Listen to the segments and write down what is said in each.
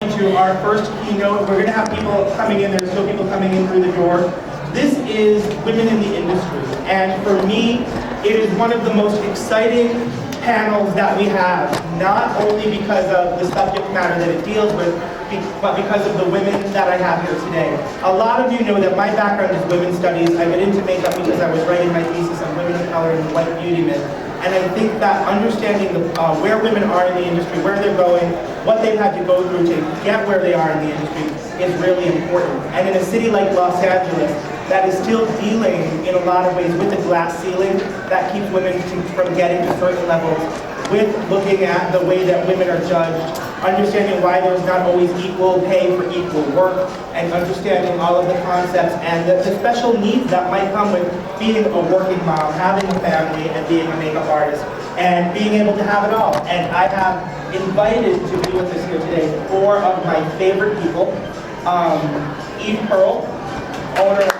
To our first keynote. We're going to have people coming in. There's still people coming in through the door. This is Women in the Industry, and for me, it is one of the most exciting panels that we have, not only because of the subject matter that it deals with, but because of the women that I have here today. A lot of you know that my background is women's studies. I got into makeup because I was writing my thesis on women of color and the white beauty myth. And I think that understanding where women are in the industry, where they're going, what they've had to go through to get where they are in the industry is really important. And in a city like Los Angeles, that is still dealing in a lot of ways with the glass ceiling that keeps women from getting to certain levels, with looking at the way that women are judged, understanding why there's not always equal pay for equal work, and understanding all of the concepts and the special needs that might come with being a working mom, having a family, and being a makeup artist, and being able to have it all. And I have invited to be with us here today 4 of my favorite people. Eve Pearl, owner of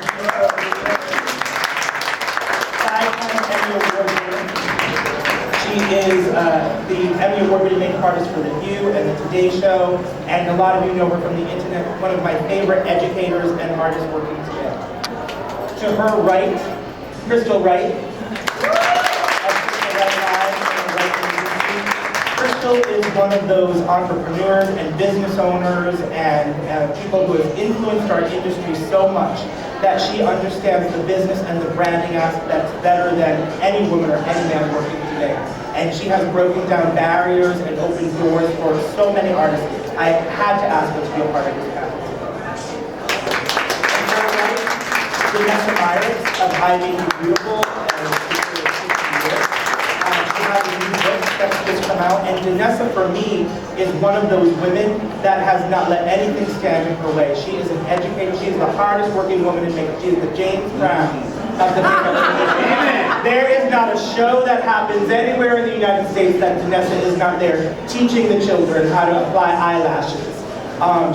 She is the Emmy Award-winning makeup artist for The View and The Today Show, and a lot of you know her from the internet, one of my favorite educators and artists working today. To her right, Crystal Wright. Crystal is one of those entrepreneurs and business owners and people who have influenced our industry so much that she understands the business and the branding aspects better than any woman or any man working today. And she has broken down barriers and opened doors for so many artists. I had to ask her to be a part of this panel. Danessa Myricks of I May Be Beautiful, she has a new book that's just come out, and Danessa, for me, is one of those women that has not let anything stand in her way. She is an educator. She is the hardest working woman in makeup. She is the James Brown of the makeup industry. There is not a show that happens anywhere in the United States that Danessa is not there teaching the children how to apply eyelashes.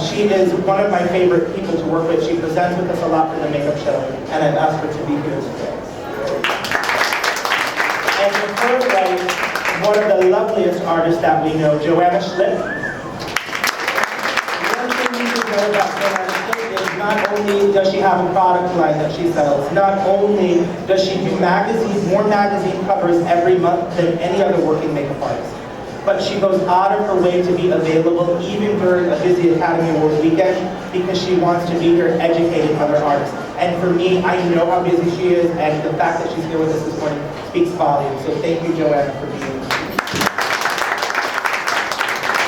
She is one of my favorite people to work with. She presents with us a lot for the makeup show, and I've asked her to be here today. And to her right, one of the loveliest artists that we know, Joanna Smith. One thing you should know about Joanna Smith is not only does she have a product line that she sells, not only does she do more magazine covers every month than any other working makeup artist, but she goes out of her way to be available even during a busy Academy Awards weekend because she wants to be here educating other artists. And for me, I know how busy she is, and the fact that she's here with us this morning speaks volumes. So thank you, Joanna, for being here.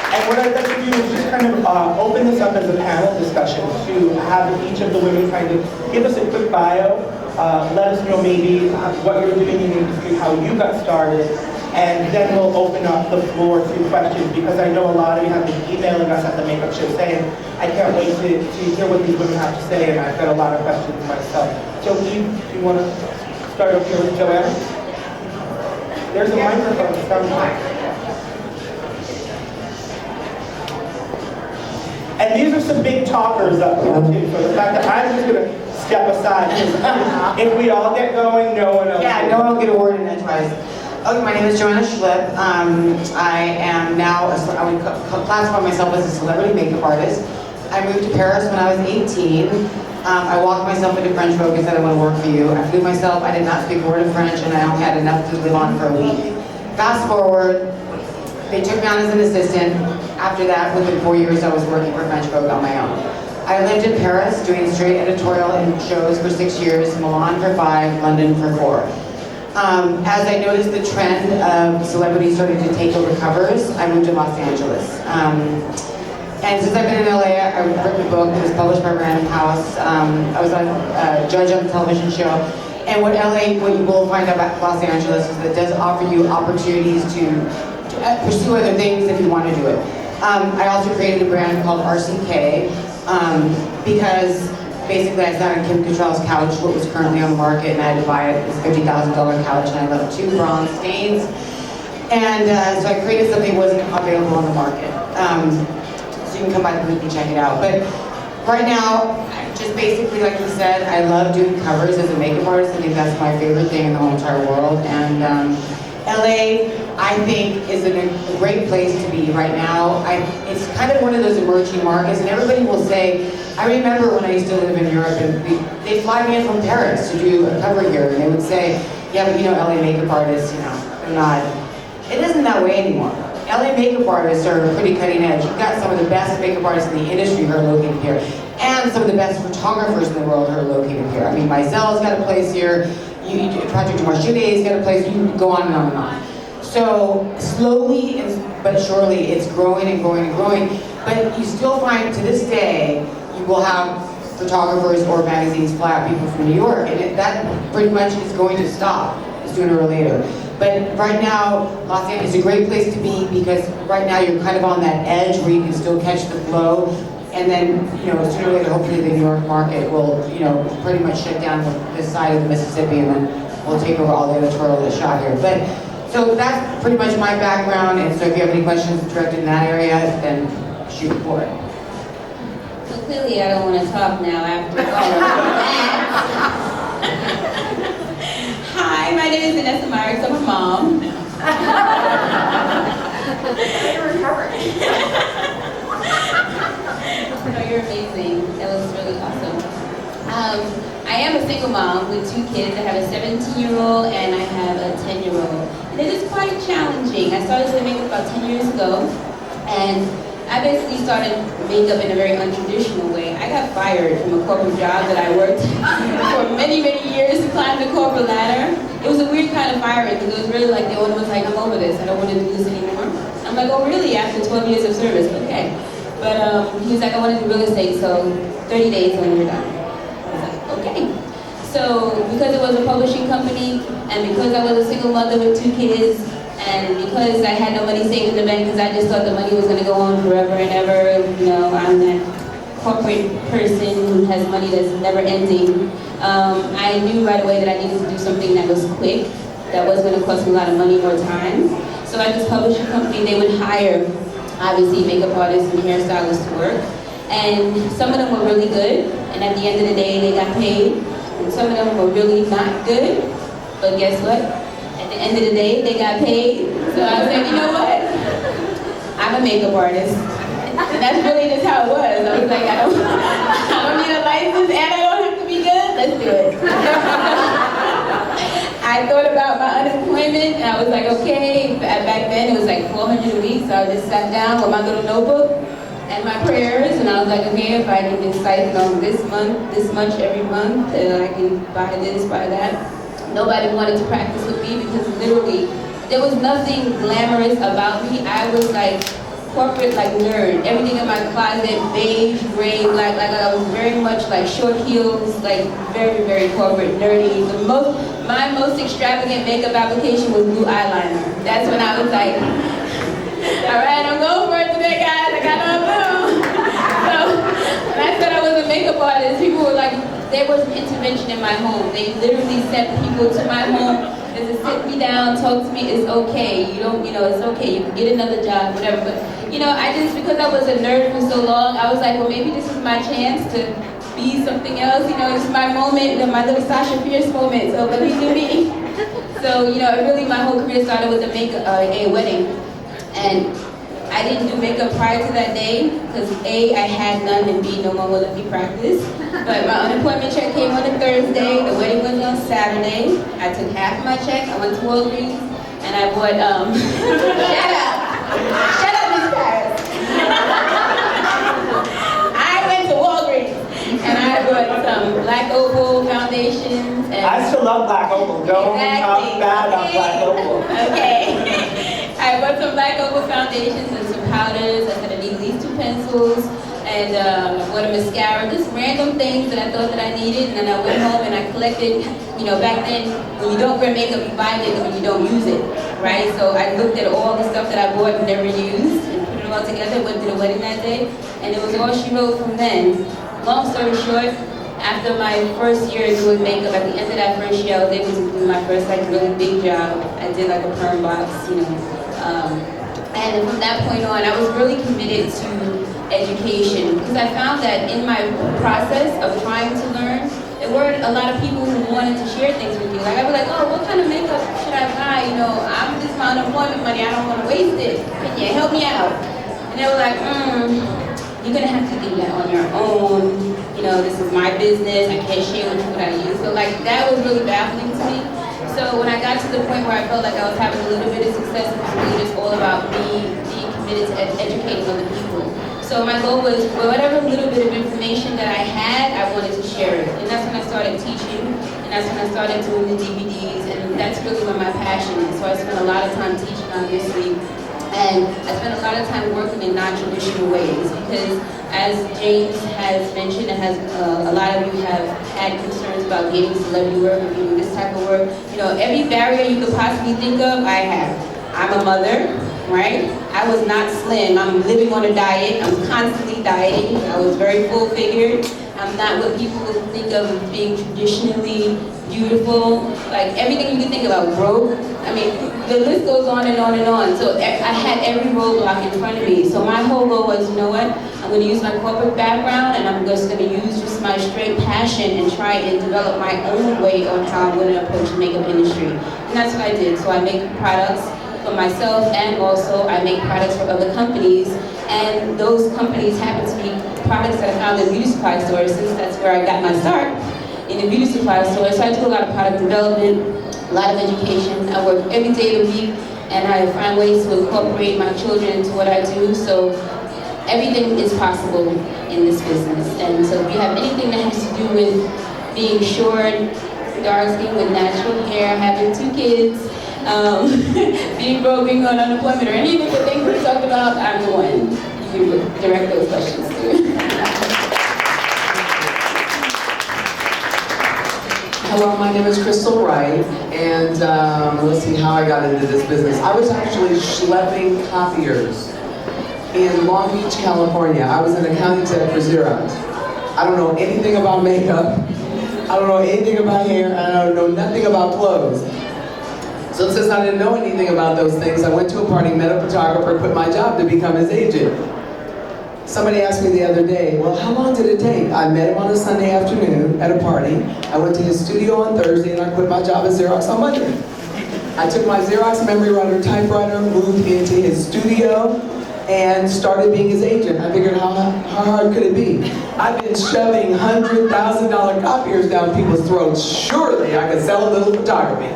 And what I'd like to do is just kind of open this up as a panel discussion to have each of the women kind of give us a quick bio, let us know maybe what you're doing in the industry, how you got started, and then we'll open up the floor to questions, because I know a lot of you have been emailing us at the makeup show saying, I can't wait to hear what these women have to say, and I've got a lot of questions myself. So Eve, do you want to start up here with Joanna? There's a microphone somewhere. And these are some big talkers up here too, so the fact that I'm just going to step aside, if we all get going, no one else. Yeah, no one will get a word in edgewise. Okay, my name is Joanna Schlip. I am now, I would classify myself as a celebrity makeup artist. I moved to Paris when I was 18. I walked myself into French Vogue and said, I want to work for you. I flew myself, I did not speak a word of French, and I only had enough to live on for a week. Fast forward, they took me on as an assistant. After that, within 4 years, I was working for French Vogue on my own. I lived in Paris, doing straight editorial and shows for 6 years, Milan for 5, London for 4. As I noticed the trend of celebrities starting to take over covers, I moved to Los Angeles. And since I've been in LA, I've written a book that was published by Random House. I was a judge on a television show. And what you will find out about Los Angeles is that it does offer you opportunities to pursue other things if you want to do it. I also created a brand called RCK because basically I sat on Kim Cattrall's couch, what was currently on the market, and I had to buy it. It's a $50,000 couch, and I left 2 bronze stains. And so I created something that wasn't available on the market. So you can come by the booth and check it out. But right now, just basically, like you said, I love doing covers as a makeup artist. I think that's my favorite thing in the whole entire world. And LA, I think, is a great place to be right now. It's kind of one of those emerging markets, and everybody will say, I remember when I used to live in Europe, and they'd fly me in from Paris to do a cover here, and they would say, yeah, but LA makeup artists, they're not. It isn't that way anymore. LA makeup artists are pretty cutting edge. You've got some of the best makeup artists in the industry who are located here, and some of the best photographers in the world who are located here. I mean, Myzel's got a place here, Project Marchier's got a place, you can go on and on and on. So slowly but surely it's growing and growing and growing, but you still find to this day, you will have photographers or magazines fly out people from New York, and that pretty much is going to stop sooner or later. But right now, Los Angeles is a great place to be because right now you're kind of on that edge where you can still catch the flow. And then, sooner or later, hopefully the New York market will, pretty much shut down this side of the Mississippi, and then we'll take over all the editorial that's shot here. But, so that's pretty much my background, and so if you have any questions directed in that area, then shoot for it. So clearly I don't want to talk now after all of that. Hi, my name is Danessa Myricks. I'm a mom. No, you're amazing. That was really awesome. I am a single mom with 2 kids. I have a 17-year-old and I have a 10-year-old. And it is quite challenging. I started doing makeup about 10 years ago, and I basically started makeup in a very untraditional way. I got fired from a corporate job that I worked for many, many years to climb the corporate ladder. It was a weird kind of firing because it was really like the owner was like, I'm over this, I don't want to do this anymore. I'm like, oh really? After 12 years of service, okay. But he was like, I want to do real estate, so 30 days when you're done. I was like, okay. So because it was a publishing company, and because I was a single mother with 2 kids, and because I had no money saved in the bank because I just thought the money was going to go on forever and ever, I'm that corporate person who has money that's never ending. I knew right away that I needed to do something that was quick, that wasn't going to cost me a lot of money or time. So at this publishing company, they would hire, obviously, makeup artists and hairstylists to work. And some of them were really good, and at the end of the day, they got paid. And some of them were really not good, but guess what? At the end of the day, they got paid. So I was like, you know what? I'm a makeup artist. And that's really just how it was. I was like, I don't need a license and I don't have to be good. Let's do it. I thought about my unemployment and I was like, okay. Back then it was like $400 a week, so I just sat down with my little notebook and my prayers, and I was like, okay, if I can get stipend on this month, this much every month, and I can buy this, buy that. Nobody wanted to practice with me because literally there was nothing glamorous about me. I was like corporate, like nerd. Everything in my closet, beige, gray, black. Like I was very much like short heels, like very, very corporate, nerdy. My most extravagant makeup application was blue eyeliner. That's when I was like, all right, I'm going for it today, guys. I got on blue. So when I said I was a makeup artist, people were like, there was intervention in my home. They literally sent people to my home to sit me down, talk to me. It's okay. You don't, it's okay. You can get another job, whatever. But because I was a nerd for so long, I was like, well, maybe this is my chance to be something else. It's my moment, my little Sasha Fierce moment. So let me do me. So really, my whole career started with a wedding, and I didn't do makeup prior to that day because A, I had none, and B, no one would let me practice. But my unemployment check came on a Thursday, the wedding was on Saturday. I took half of my check, I went to Walgreens, and I bought, shut up, Miss Paris. I went to Walgreens, and I bought some Black Opal foundations. And I still love Black Opal. Don't talk bad about Black Opal. Okay. I bought some Black Opal foundations and some powders. I said I need at least 2 pencils, and I bought a mascara, just random things that I thought that I needed. And then I went home and I collected, back then, when you don't wear makeup, you buy makeup and you don't use it, right? So I looked at all the stuff that I bought and never used and put it all together, went to the wedding that day, and it was all she wrote from then. Long story short, after my first year doing makeup, at the end of that first year, I was able to do my first really big job. I did like a perm box, and from that point on, I was really committed to education because I found that in my process of trying to learn, there weren't a lot of people who wanted to share things with you. Like, I'd be like, oh, what kind of makeup should I buy? You know, this is my unemployment money, I don't want to waste it. Can you help me out? And they were like, you're gonna have to do that on your own. You know, this is my business, I can't share with you what I use. So like, that was really baffling to me. So when I got to the point where I felt like I was having a little bit of success, it was really just all about me being committed to educating other people. So my goal was, whatever little bit of information that I had, I wanted to share it. And that's when I started teaching, and that's when I started doing the DVDs, and that's really where my passion is. So I spent a lot of time teaching, obviously, and I spent a lot of time working in non-traditional ways, because as James has mentioned, and a lot of you have had concerns about getting celebrity work or doing this type of work. You know, every barrier you could possibly think of, I have. I'm a mother, right? I was not slim. I'm living on a diet. I'm constantly dieting. I was very full-figured. I'm not what people would think of as being traditionally beautiful. Like, everything you can think about, broke. I mean, the list goes on and on and on. So I had every roadblock in front of me. So my whole goal was, you know what? I'm going to use my corporate background, and I'm just going to use just my straight passion and try and develop my own way on how I'm going to approach the makeup industry. And that's what I did. So I make products for myself, and also I make products for other companies. And those companies happen to be products that I found in beauty supply stores, since that's where I got my start, in the beauty supply store. So I do a lot of product development, a lot of education. I work every day of the week, and I find ways to incorporate my children into what I do. So everything is possible in this business. And so if you have anything that has to do with being short, dark skin with natural hair, having 2 kids, being broke, being on unemployment, or any of the things we talked about, I'm the one you can direct those questions to. Hello, my name is Crystal Wright, and let's see how I got into this business. I was actually schlepping copiers in Long Beach, California. I was an account exec for Xerox. I don't know anything about makeup. I don't know anything about hair, and I don't know nothing about clothes. So since I didn't know anything about those things, I went to a party, met a photographer, quit my job to become his agent. Somebody asked me the other day, well, how long did it take? I met him on a Sunday afternoon at a party. I went to his studio on Thursday, and I quit my job at Xerox on Monday. I took my Xerox memory writer typewriter, moved into his studio, and started being his agent. I figured, how hard could it be? I've been shoving $100,000 copiers down people's throats. Surely I could sell a little photography.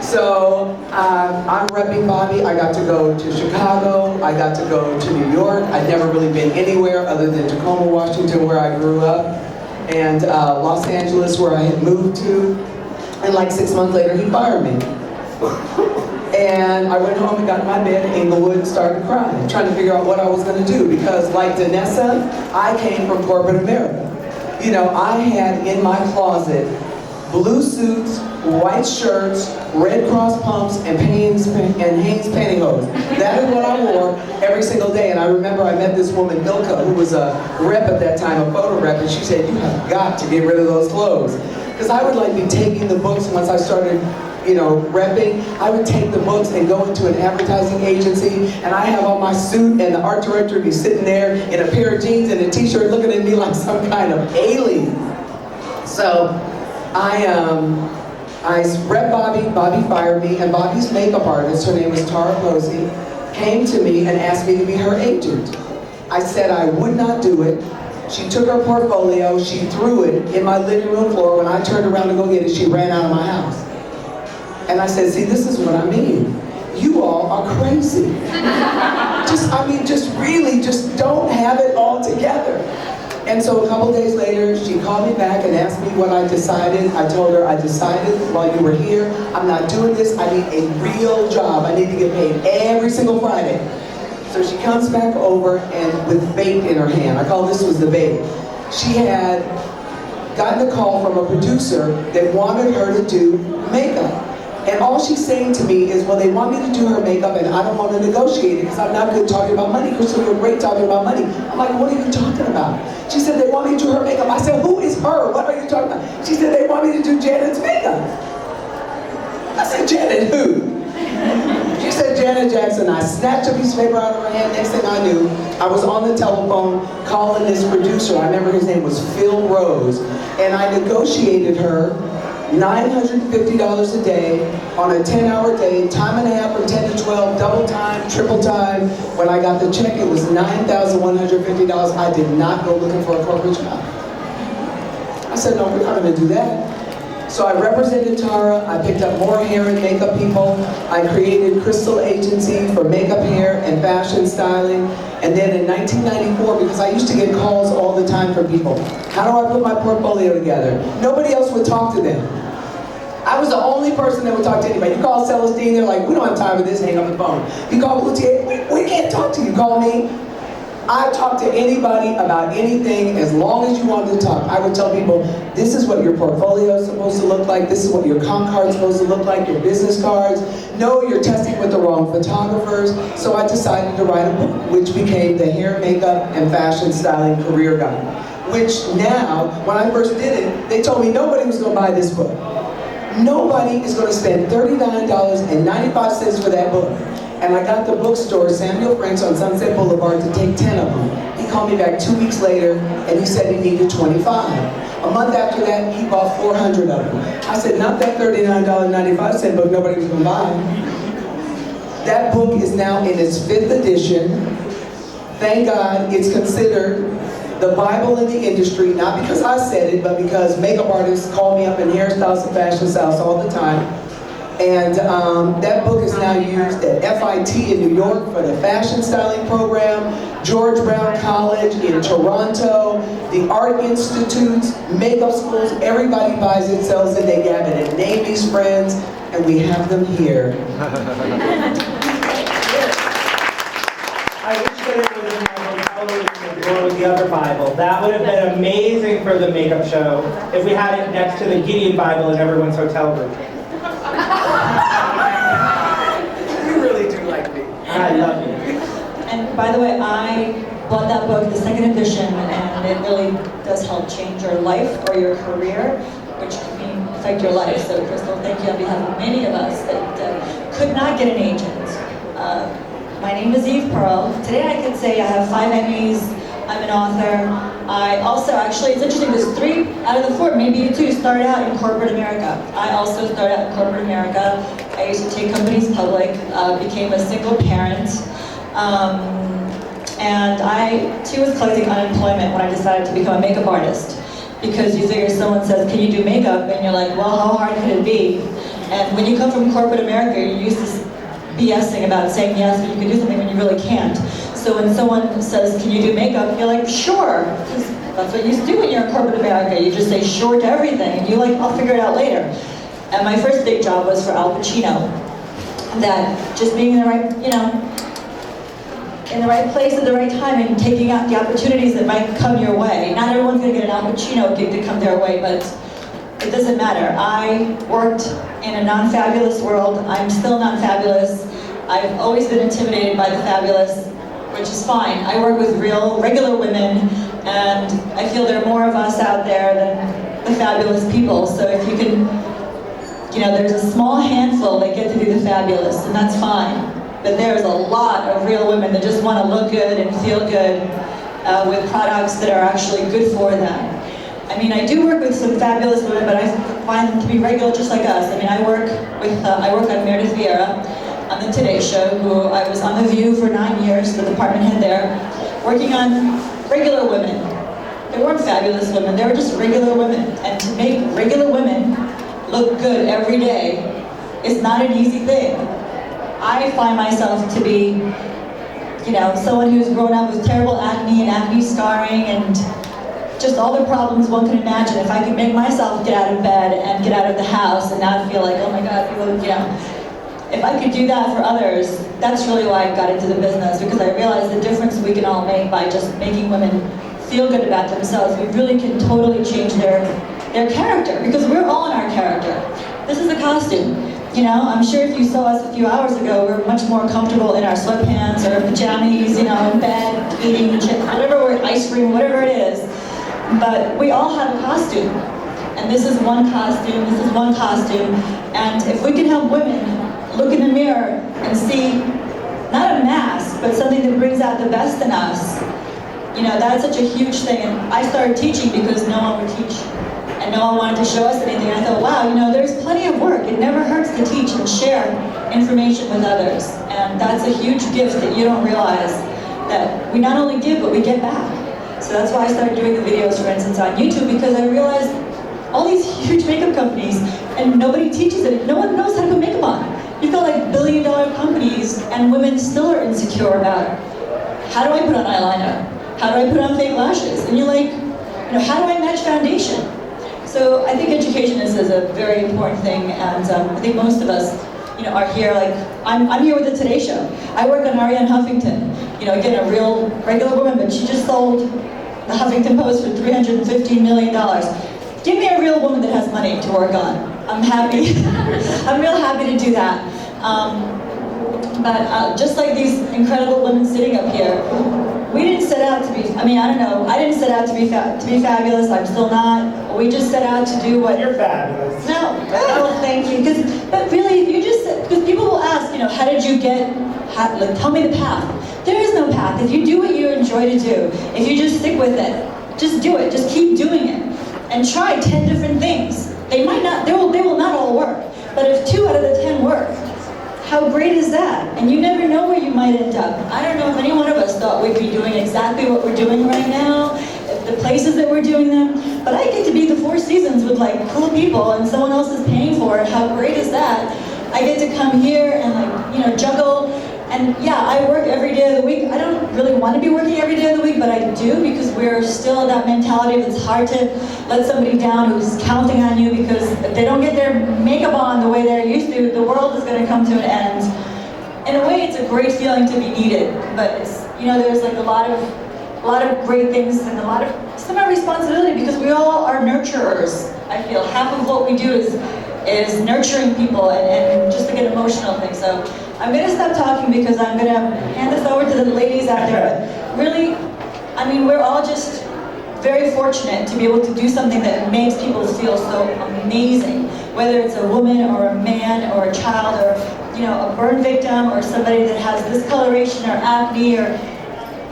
So I'm repping Bobby. I got to go to Chicago. I got to go to New York. I'd never really been anywhere other than Tacoma, Washington, where I grew up, and Los Angeles, where I had moved to. And like 6 months later, he fired me. And I went home and got in my bed in Inglewood and started crying, trying to figure out what I was going to do. Because like Danessa, I came from corporate America. You know, I had in my closet blue suits, white shirts, Red Cross pumps, and Hanes pantyhose. That is what I wore every single day. And I remember I met this woman, Milka, who was a rep at that time, a photo rep, and she said, you have got to get rid of those clothes. Because I would like be taking the books once I started, you know, repping. I would take the books and go into an advertising agency, and I have on my suit, and the art director would be sitting there in a pair of jeans and a t-shirt looking at me like some kind of alien. So I repped Bobby. Bobby fired me, and Bobby's makeup artist, her name was Tara Posey, came to me and asked me to be her agent. I said I would not do it. She took her portfolio, she threw it in my living room floor. When I turned around to go get it, she ran out of my house. And I said, see, this is what I mean. You all are crazy. Just don't have it all together. And so a couple days later, she called me back and asked me what I decided. I told her, I decided while you were here, I'm not doing this. I need a real job. I need to get paid every single Friday. So she comes back over and with bait in her hand. I call this was the bait. She had gotten a call from a producer that wanted her to do makeup. And all she's saying to me is, well, they want me to do her makeup and I don't want to negotiate it because I'm not good talking about money. Crystal, you're great talking about money. I'm like, what are you talking about? She said, they want me to do her makeup. I said, who is her? What are you talking about? She said, they want me to do Janet's makeup. I said, Janet who? She said, said Janet Jackson. I snatched a piece of paper out of her hand. Next thing I knew, I was on the telephone calling this producer. I remember his name was Phil Rose. And I negotiated her $950 a day on a 10-hour day, time and a half from 10 to 12, double time, triple time. When I got the check, it was $9,150. I did not go looking for a corporate job. I said, no, we're not going to do that. So I represented Tara. I picked up more hair and makeup people. I created Crystal Agency for makeup, hair, and fashion styling. And then in 1994, because I used to get calls all the time from people, how do I put my portfolio together? Nobody else would talk to them. I was the only person that would talk to anybody. You call Celestine, they're like, we don't have time for this, hang up the phone. You call Boutier, we can't talk to you, call me. I talk to anybody about anything as long as you want to talk. I would tell people, this is what your portfolio is supposed to look like, this is what your comp card is supposed to look like, your business cards. No, you're testing with the wrong photographers. So I decided to write a book, which became the Hair, Makeup, and Fashion Styling Career Guide. Which now, when I first did it, they told me nobody was going to buy this book. Nobody is going to spend $39.95 for that book. And I got the bookstore, Samuel Frank's on Sunset Boulevard, to take 10 of them. He called me back 2 weeks later, and he said he needed 25. A month after that, he bought 400 of them. I said, not that $39.95 book nobody was gonna buy. That book is now in its 5th edition. Thank God it's considered the Bible in the industry, not because I said it, but because makeup artists call me up in hairstyles and fashion styles all the time. And that book is now used at FIT in New York for the fashion styling program, George Brown College in Toronto, the Art Institutes, makeup schools. Everybody buys it, sells it, they have it at Navy's Friends, and we have them here. I wish that it was in my hotel room in the drawer with the other Bible. That would have been amazing for the makeup show if we had it next to the Gideon Bible in everyone's hotel room. You really do like me. I love you. And by the way, I bought that book, the 2nd edition, and it really does help change your life or your career, which can affect your life. So Crystal, thank you on behalf of many of us that could not get an agent. My name is Eve Pearl. Today I could say I have 5 Emmys, I'm an author. I also, actually, it's interesting, there's 3 out of the 4, maybe you too, started out in corporate America. I also started out in corporate America. I used to take companies public, became a single parent. And I too was collecting unemployment when I decided to become a makeup artist. Because you figure someone says, can you do makeup? And you're like, well, how hard could it be? And when you come from corporate America, you're used to BSing about saying yes, but you can do something when you really can't. So when someone says, can you do makeup? You're like, sure. Because that's what you do when you're in corporate America. You just say sure to everything. And you're like, I'll figure it out later. And my first big job was for Al Pacino. That just being in the right, in the right place at the right time and taking out the opportunities that might come your way. Not everyone's gonna get an Al Pacino gig to come their way, but it doesn't matter. I worked in a non-fabulous world. I'm still non-fabulous. I've always been intimidated by the fabulous, which is fine. I work with real, regular women, and I feel there are more of us out there than the fabulous people. So if you can, there's a small handful that get to do the fabulous, and that's fine. But there's a lot of real women that just want to look good and feel good with products that are actually good for them. I mean, I do work with some fabulous women, but I find them to be regular just like us. I mean, I work on Meredith Vieira on the Today Show, who I was on The View for 9 years, the department head there, working on regular women. They weren't fabulous women, they were just regular women. And to make regular women look good every day is not an easy thing. I find myself to be, someone who's grown up with terrible acne and acne scarring and just all the problems one can imagine. If I could make myself get out of bed and get out of the house and not feel like, oh my God, if I could do that for others, that's really why I got into the business, because I realized the difference we can all make by just making women feel good about themselves. We really can totally change their character, because we're all in our character. This is a costume. I'm sure if you saw us a few hours ago, we're much more comfortable in our sweatpants or pajamas, in bed, eating chips, ice cream, whatever it is. But we all have a costume. And this is one costume, this is one costume. And if we can help women look in the mirror and and see not a mask, but something that brings out the best in us, you know, that's such a huge thing. And I started teaching because no one would teach. And no one wanted to show us anything. I thought, wow, you know, there's plenty of work. It never hurts to teach and share information with others. And that's a huge gift that you don't realize, that we not only give, but we get back. So that's why I started doing the videos, for instance, on YouTube, because I realized all these huge makeup companies, and nobody teaches it. No one knows how to put makeup on. You've got like billion-dollar companies, and women still are insecure about, how do I put on eyeliner? How do I put on fake lashes? And you're like, you know, how do I match foundation? So I think education is a very important thing, and I think most of us, you know, are here. Like I'm here with the Today Show. I work on Ariane Huffington. You know, again, a real regular woman, but she just sold the Huffington Post for $315 million. Give me a real woman that has money to work on. I'm happy. I'm real happy to do that. But just like these incredible women sitting up here, we didn't set out to be, I mean, I don't know, I didn't set out to be fabulous, I'm still not. We just set out to do what... You're fabulous. No, oh, thank you. But really, if you just, because people will ask, you know, how did you get, like, tell me the path. There is no path. If you do what you enjoy to do, if you just stick with it, just do it, just keep doing it. And try 10 different things. They might not, they will not all work. But if 2 out of the 10 work, how great is that? And you never know where you might end up. I don't know if any one of us thought we'd be doing exactly what we're doing right now, the places that we're doing them, but I get to be the 4 seasons with like cool people and someone else is paying for it. How great is that? I get to come here and like, you know, juggle. And yeah, I work every day of the week. I don't really want to be working every day of the week, but I do because we're still in that mentality that it's hard to let somebody down who's counting on you, because if they don't get their makeup on the way they're used to, the world is going to come to an end. In a way, it's a great feeling to be needed, but it's, you know, there's like a lot of great things and a lot of some responsibility, because we all are nurturers. I feel half of what we do is nurturing people and just like an emotional thing. So I'm going to stop talking because I'm going to hand this over to the ladies out there. But really, I mean, we're all just very fortunate to be able to do something that makes people feel so amazing. Whether it's a woman or a man or a child or, you know, a burn victim or somebody that has discoloration or acne, or,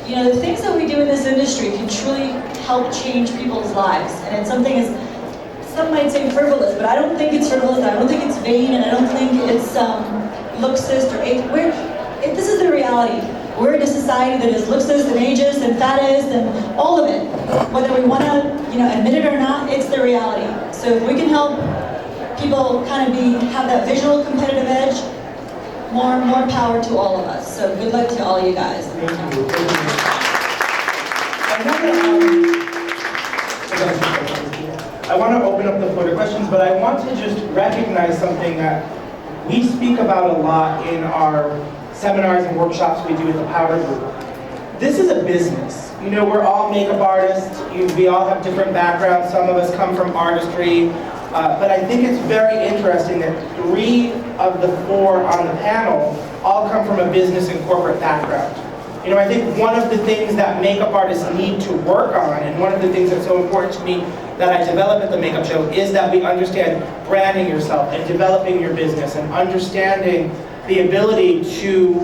you know, the things that we do in this industry can truly help change people's lives. And it's something as, some might say frivolous, but I don't think it's frivolous, I don't think it's vain, and I don't think it's looksist or age. This is the reality. We're in a society that is looksist and ageist and fattest and all of it. Whether we want to, you know, admit it or not, it's the reality. So if we can help people kind of have that visual competitive edge, more power to all of us. So good luck to all you guys. Thank you. I want to open up the floor to questions, but I want to just recognize something that we speak about a lot in our seminars and workshops we do with the Powder Group. This is a business. You know, we're all makeup artists. We all have different backgrounds. Some of us come from artistry. But I think it's very interesting that 3 of the 4 on the panel all come from a business and corporate background. You know, I think one of the things that makeup artists need to work on, and one of the things that's so important to me that I develop at the Makeup Show, is that we understand branding yourself and developing your business and understanding the ability to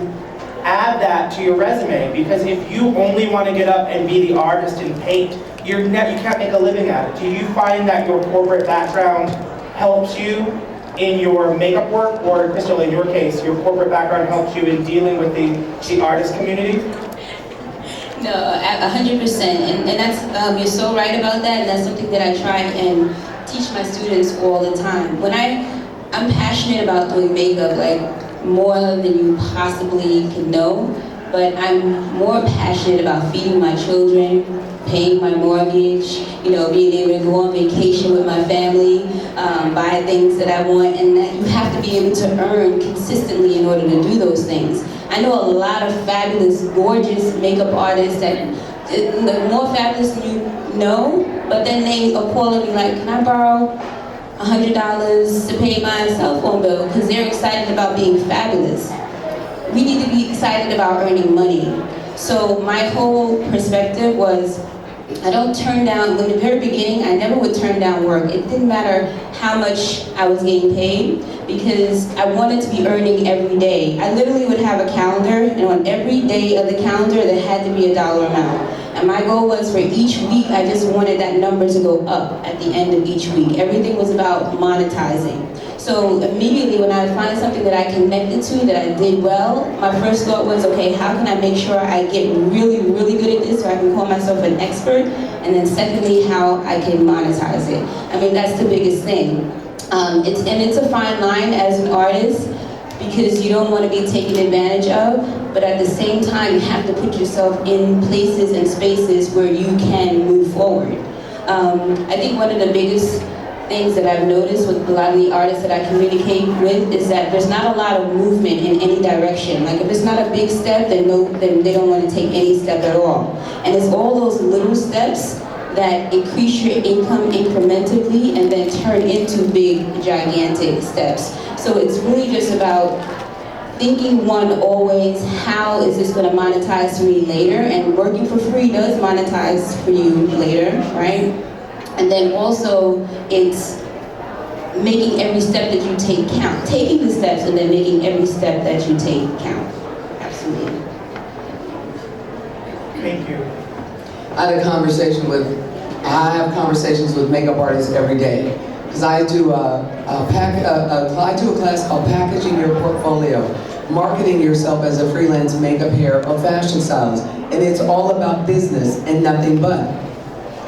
add that to your resume. Because if you only want to get up and be the artist and paint, you can't make a living at it. Do you find that your corporate background helps you in your makeup work, or Crystal, in your case, your corporate background helps you in dealing with the artist community? No, 100%, and that's, you're so right about that, and that's something that I try and teach my students all the time. I'm passionate about doing makeup, like, more than you possibly can know, but I'm more passionate about feeding my children, paying my mortgage, you know, being able to go on vacation with my family, buy things that I want, and that you have to be able to earn consistently in order to do those things. I know a lot of fabulous, gorgeous makeup artists that are more fabulous than you know, but then they are calling me like, can I borrow $100 to pay my cell phone bill? Because they're excited about being fabulous. We need to be excited about earning money. So my whole perspective was, I don't turn down, in the very beginning, I never would turn down work. It didn't matter how much I was getting paid because I wanted to be earning every day. I literally would have a calendar, and on every day of the calendar, there had to be a dollar amount. And my goal was for each week, I just wanted that number to go up at the end of each week. Everything was about monetizing. So immediately when I find something that I connected to, that I did well, my first thought was, okay, how can I make sure I get really, really good at this so I can call myself an expert? And then secondly, how I can monetize it. I mean, that's the biggest thing. It's a fine line as an artist because you don't want to be taken advantage of, but at the same time, you have to put yourself in places and spaces where you can move forward. I think one of the biggest things that I've noticed with a lot of the artists that I communicate with is that there's not a lot of movement in any direction. Like if it's not a big step, then they don't want to take any step at all. And it's all those little steps that increase your income incrementally and then turn into big, gigantic steps. So it's really just about thinking, one, always, how is this going to monetize for me later? And working for free does monetize for you later, right? And then also, it's making every step that you take count. Taking the steps and then making every step that you take count. Absolutely. Thank you. I have conversations with makeup artists every day. Because I do I do a class called Packaging Your Portfolio, Marketing Yourself as a Freelance Makeup, Hair, or Fashion Stylist. And it's all about business and nothing but.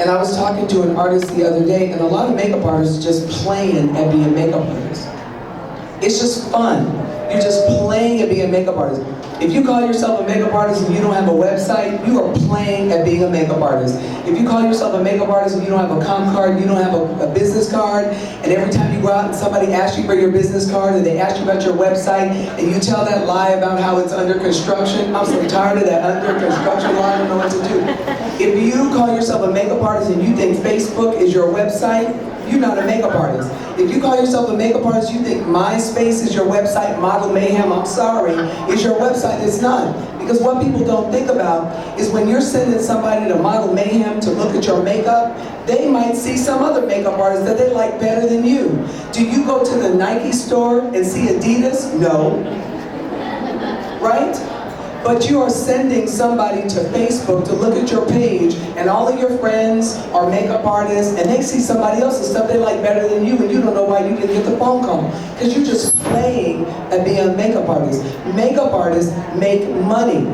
And I was talking to an artist the other day, and a lot of makeup artists just playing at being makeup artists. It's just fun. You're just playing at being a makeup artist. If you call yourself a makeup artist and you don't have a website, you are playing at being a makeup artist. If you call yourself a makeup artist and you don't have a comp card, you don't have a business card, and every time you go out and somebody asks you for your business card and they ask you about your website and you tell that lie about how it's under construction, I'm so tired of that under construction lie, I don't know what to do. If you call yourself a makeup artist and you think Facebook is your website, you're not a makeup artist. If you call yourself a makeup artist, you think MySpace is your website, Model Mayhem, I'm sorry, is your website. It's not. Because what people don't think about is when you're sending somebody to Model Mayhem to look at your makeup, they might see some other makeup artist that they like better than you. Do you go to the Nike store and see Adidas? No. Right? But you are sending somebody to Facebook to look at your page, and all of your friends are makeup artists, and they see somebody else's stuff they like better than you, and you don't know why you didn't get the phone call. Because you're just playing at being a makeup artist. Makeup artists make money.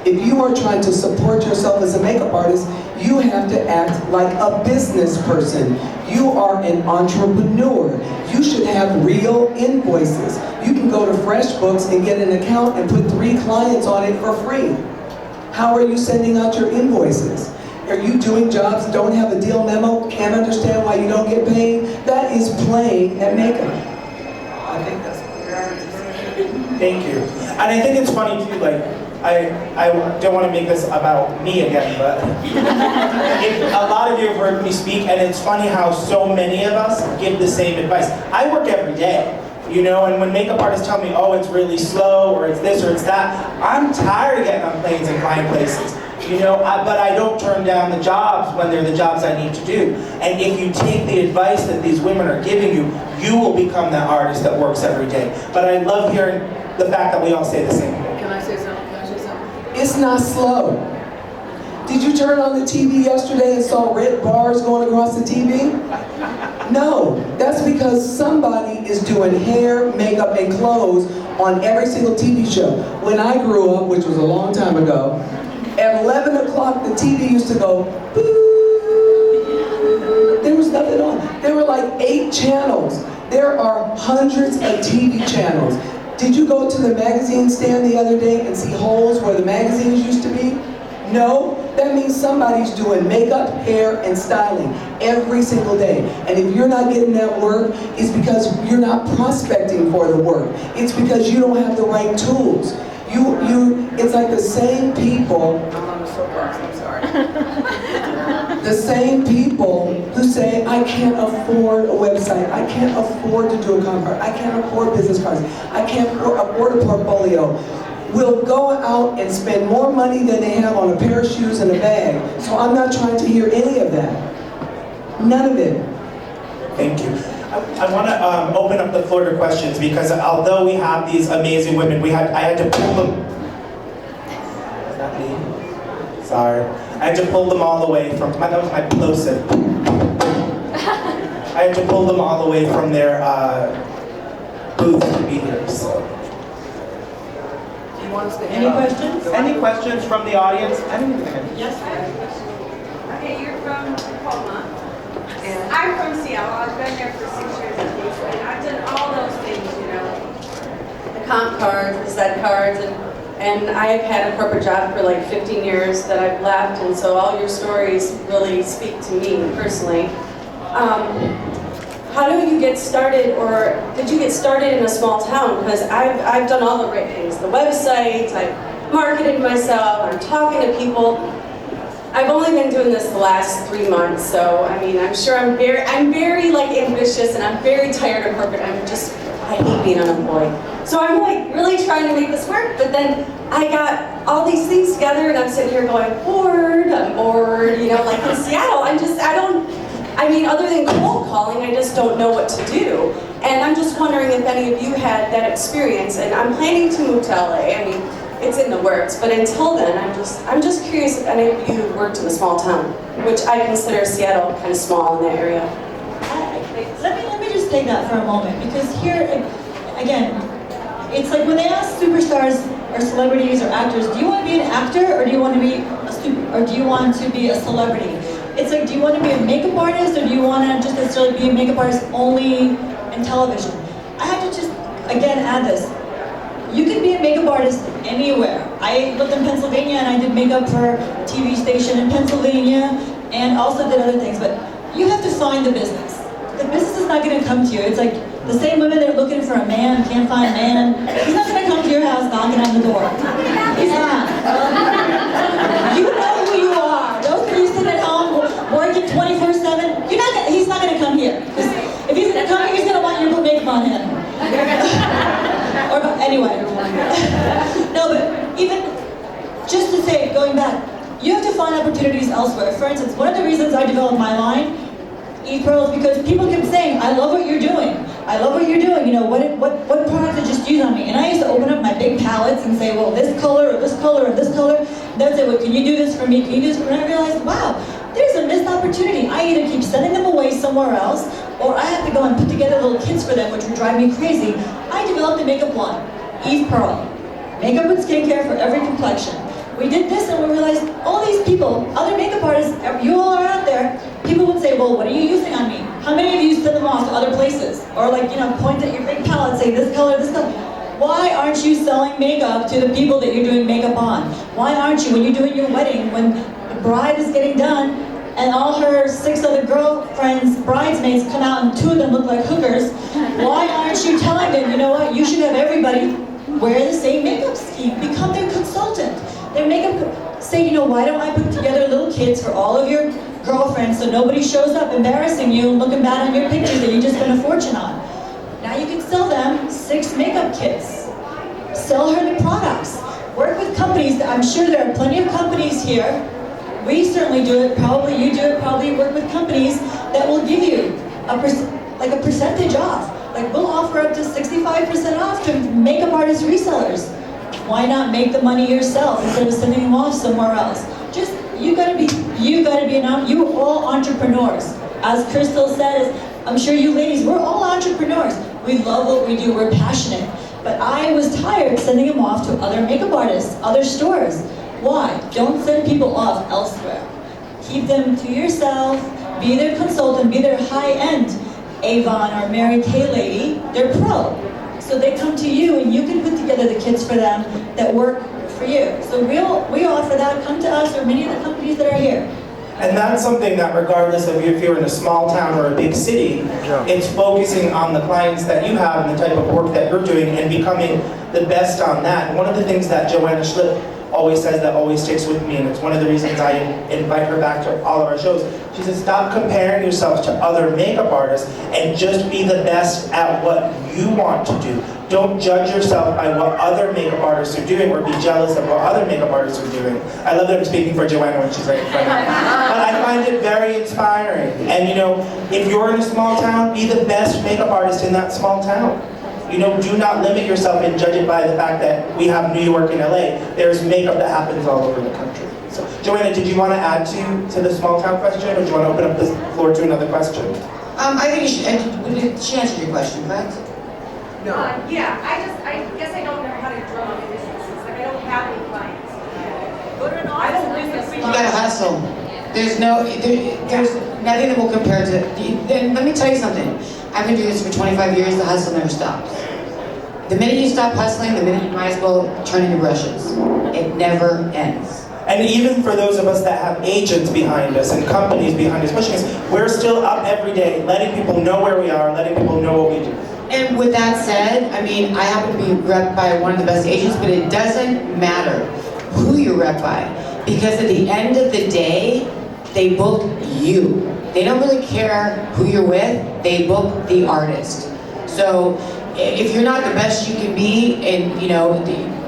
If you are trying to support yourself as a makeup artist, you have to act like a business person. You are an entrepreneur. You should have real invoices. You can go to FreshBooks and get an account and put 3 clients on it for free. How are you sending out your invoices? Are you doing jobs, don't have a deal memo, can't understand why you don't get paid? That is playing at makeup. I think that's what we are. Thank you. And I think it's funny too, like, I don't want to make this about me again, but a lot of you have heard me speak, and it's funny how so many of us give the same advice. I work every day, you know, and when makeup artists tell me, oh, it's really slow, or it's this, or it's that, I'm tired of getting on planes and flying places. You know, but I don't turn down the jobs when they're the jobs I need to do. And if you take the advice that these women are giving you, you will become that artist that works every day. But I love hearing the fact that we all say the same thing. Can I say something? It's not slow. Did you turn on the TV yesterday and saw red bars going across the TV? No, that's because somebody is doing hair, makeup, and clothes on every single TV show. When I grew up, which was a long time ago, at 11 o'clock the TV used to go, boo. There was nothing on. There were like 8 channels. There are hundreds of TV channels. Did you go to the magazine stand the other day and see holes where the magazines used to be? No, that means somebody's doing makeup, hair, and styling every single day. And if you're not getting that work, it's because you're not prospecting for the work. It's because you don't have the right tools. It's like the same people, I'm on the soapbox, I'm sorry. The same people who say, I can't afford a website, I can't afford to do a contract, I can't afford business cards, I can't afford a portfolio. will go out and spend more money than they have on a pair of shoes and a bag. So I'm not trying to hear any of that. None of it. Thank you. I want to open up the floor to questions because although we have these amazing women, I had to pull them. Is that me? Sorry. I had to pull them all the way from, that was my plosive. I had to pull them all the way from their booth to be here, so. Any questions? Any questions from the audience? Anything? Yes. Okay, you're from Tacoma. And I'm from Seattle. I've been there for 6 years at least, and I've done all those things, you know. The comp cards, the set cards, and I've had a corporate job for like 15 years that I've left, and so all your stories really speak to me personally. How do you get started, or did you get started in a small town? Because I've done all the right things, the websites, I've marketed myself, I'm talking to people. I've only been doing this the last 3 months, so I mean, I'm sure I'm very like ambitious, and I'm very tired of corporate. I hate being unemployed. So I'm like really trying to make this work, but then I got all these things together, and I'm sitting here going, I'm bored, you know, like in Seattle, I mean, other than cold calling, I just don't know what to do. And I'm just wondering if any of you had that experience, and I'm planning to move to LA. I mean, it's in the works, but until then, I'm just curious if any of you worked in a small town, which I consider Seattle kind of small in that area. Let me just take that for a moment, because here, again, it's like when they ask superstars or celebrities or actors, do you want to be an actor or do you want to be a celebrity? It's like, do you want to be a makeup artist or do you want to just necessarily be a makeup artist only in television? I have to just, again, add this. You can be a makeup artist anywhere. I lived in Pennsylvania and I did makeup for a TV station in Pennsylvania and also did other things, but you have to find the business. The business is not going to come to you. It's like the same women that are looking for a man, can't find a man. He's not going to come to your house knocking on the door. He's not. You know who you are. Those of you sitting at home working 24/7, he's not going to come here. If he's going to come here, he's going to want you to put makeup on him. Or anyway. No, but even just to say, going back, you have to find opportunities elsewhere. For instance, one of the reasons I developed my line, ePearls, because people kept saying, I love what you're doing. I love what you're doing. You know, what product did you just use on me? And I used to open up my big palettes and say, well, this color or this color or this color. They'd say, well, can you do this for me? Can you do this for me? And I realized, wow, there's a missed opportunity. I either keep sending them away somewhere else, or I have to go and put together little kits for them, which would drive me crazy. I developed a makeup line, ePearl. Makeup and skincare for every complexion. We did this and we realized all these people, other makeup artists, you all are out there, people would say, well, what are you using on me? How many of you send them off to other places? Or like, you know, point at your big palette, say this color, this color. Why aren't you selling makeup to the people that you're doing makeup on? Why aren't you, when you're doing your wedding, when the bride is getting done, and all her 6 other girlfriends, bridesmaids, come out and 2 of them look like hookers, why aren't you telling them, you know what, you should have everybody wear the same makeup scheme, become their consultant. Their makeup, say, you know, why don't I put together little kits for all of your girlfriends so nobody shows up embarrassing you and looking bad on your pictures that you just spent a fortune on. Now you can sell them 6 makeup kits. Sell her the products. Work with companies. I'm sure there are plenty of companies here. We certainly do it, probably you do it, probably work with companies that will give you a percentage off. Like we'll offer up to 65% off to makeup artist resellers. Why not make the money yourself instead of sending them off somewhere else? Just, you gotta be you are all entrepreneurs. As Crystal says, I'm sure you ladies, we're all entrepreneurs. We love what we do, we're passionate. But I was tired of sending them off to other makeup artists, other stores. Why? Don't send people off elsewhere. Keep them to yourself, be their consultant, be their high-end Avon or Mary Kay lady, they're pro. So they come to you and you can put together the kits for them that work for you. So we offer that, come to us or many of the companies that are here. And that's something that regardless of if you're in a small town or a big city, it's focusing on the clients that you have and the type of work that you're doing and becoming the best on that. And one of the things that Joanna Schlip always says that always sticks with me, and it's one of the reasons I invite her back to all of our shows. She says, stop comparing yourself to other makeup artists and just be the best at what you want to do. Don't judge yourself by what other makeup artists are doing or be jealous of what other makeup artists are doing. I love that I'm speaking for Joanna when she's right in front of me. But I find it very inspiring. And you know, if you're in a small town, be the best makeup artist in that small town. You know, do not limit yourself and judge it by the fact that we have New York and LA. There's makeup that happens all over the country. So, Joanna, did you want to add to the small town question, or do you want to open up the floor to another question? I think she answered your question, correct? No. Yeah, I guess I don't know how to drum up businesses. Like, I don't have any clients. Go to an office. You gotta hustle. There's nothing that will compare to, and let me tell you something. I've been doing this for 25 years, the hustle never stops. The minute you stop hustling, the minute you might as well turn into brushes. It never ends. And even for those of us that have agents behind us and companies behind us pushing us, we're still up every day, letting people know where we are, letting people know what we do. And with that said, I mean, I happen to be repped by one of the best agents, but it doesn't matter who you're repped by, because at the end of the day, they book you. They don't really care who you're with, they book the artist. So if you're not the best you can be, and you know,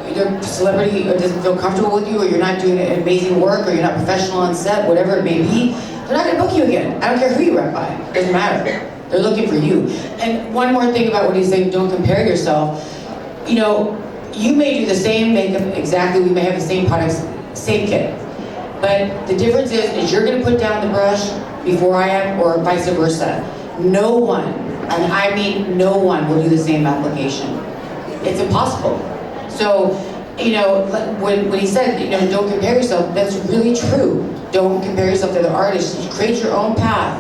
either celebrity doesn't feel comfortable with you, or you're not doing amazing work, or you're not professional on set, whatever it may be, they're not gonna book you again. I don't care who you're repped by, it doesn't matter. They're looking for you. And one more thing about what he's saying, don't compare yourself. You know, you may do the same makeup exactly, we may have the same products, same kit. But the difference is you're gonna put down the brush before I am, or vice versa. No one, and I mean no one, will do the same application. It's impossible. So, you know, when he said, you know, don't compare yourself, that's really true. Don't compare yourself to other artists. You create your own path,